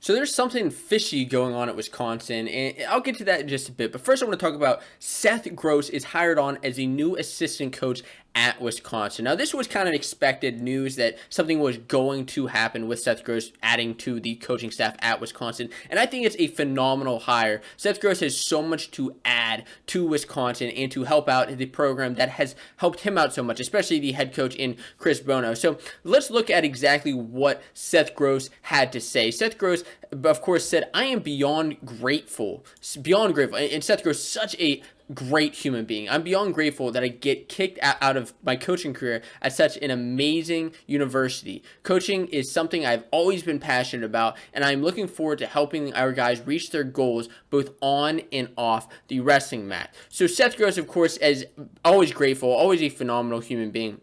So there's something fishy going on at Wisconsin, and I'll get to that in just a bit. But first, I want to talk about Seth Gross is hired on as the new assistant coach at Wisconsin. Now, this was kind of expected news that something was going to happen with Seth Gross adding to the coaching staff at Wisconsin, and I think it's a phenomenal hire. Seth Gross has so much to add to Wisconsin and to help out the program that has helped him out so much, especially the head coach in Chris Bono. So let's look at exactly what Seth Gross had to say. Seth Gross, of course, said, "I am beyond grateful." And Seth Gross, such a great human being. I'm beyond grateful that I get kicked out of my coaching career at such an amazing university. Coaching is something I've always been passionate about, and I'm looking forward to helping our guys reach their goals both on and off the wrestling mat. So Seth Gross, of course, is always grateful, always a phenomenal human being.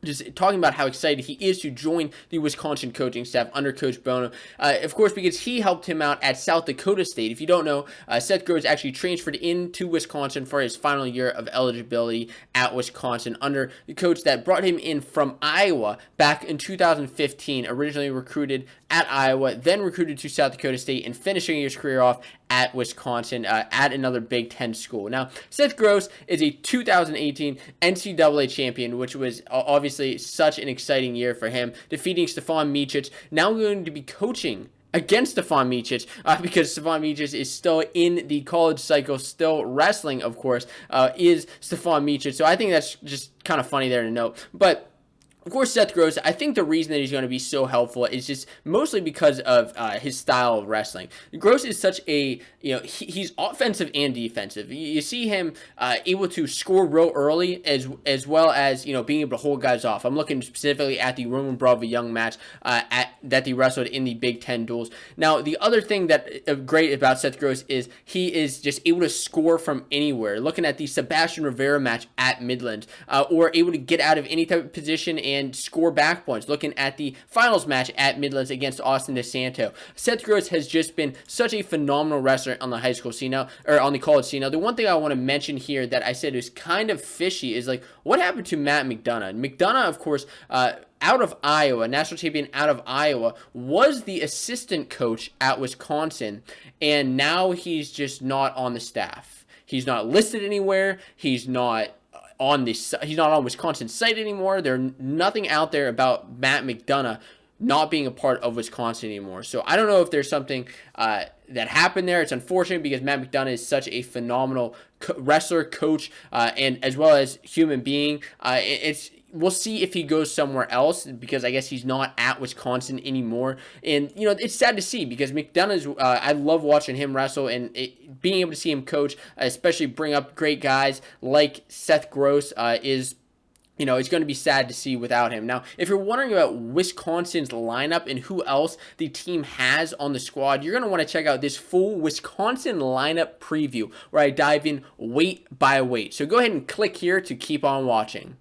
Just talking about how excited he is to join the Wisconsin coaching staff under Coach Bono. Of course, because he helped him out at South Dakota State. If you don't know, Seth Gross actually transferred into Wisconsin for his final year of eligibility at Wisconsin under the coach that brought him in from Iowa back in 2015, originally recruited at Iowa, then recruited to South Dakota State, and finishing his career off at Wisconsin at another Big Ten school. Now, Seth Gross is a 2018 NCAA champion, which was obviously such an exciting year for him, defeating Stefan Micic. Now going to be coaching against Stefan Micic because Stefan Micic is still in the college cycle, still wrestling, of course, is Stefan Micic. So I think that's just kind of funny there to note. But of course, Seth Gross, I think the reason that he's going to be so helpful is just mostly because of his style of wrestling. Gross is such a, he's offensive and defensive. You see him able to score real early as well as, being able to hold guys off. I'm looking specifically at the Roman Bravo Young match that they wrestled in the Big Ten duels. Now, the other thing that great about Seth Gross is he is just able to score from anywhere. Looking at the Sebastian Rivera match at Midland, or able to get out of any type of position and score back points. Looking at the finals match at Midlands against Austin DeSanto, Seth Gross has just been such a phenomenal wrestler on the high school scene now, or on the college scene. Now, the one thing I want to mention here that I said is kind of fishy is what happened to Matt McDonough? McDonough, of course, out of Iowa, national champion out of Iowa, was the assistant coach at Wisconsin, and now he's just not on the staff. He's not listed anywhere. He's not on Wisconsin's site anymore. There's nothing out there about Matt McDonough not being a part of Wisconsin anymore. So I don't know if there's something that happened there. It's unfortunate because Matt McDonough is such a phenomenal wrestler, coach, and as well as human being. We'll see if he goes somewhere else because I guess he's not at Wisconsin anymore. And, it's sad to see because McDonough's, I love watching him wrestle and being able to see him coach, especially bring up great guys like Seth Gross is, it's going to be sad to see without him. Now, if you're wondering about Wisconsin's lineup and who else the team has on the squad, you're going to want to check out this full Wisconsin lineup preview where I dive in weight by weight. So go ahead and click here to keep on watching.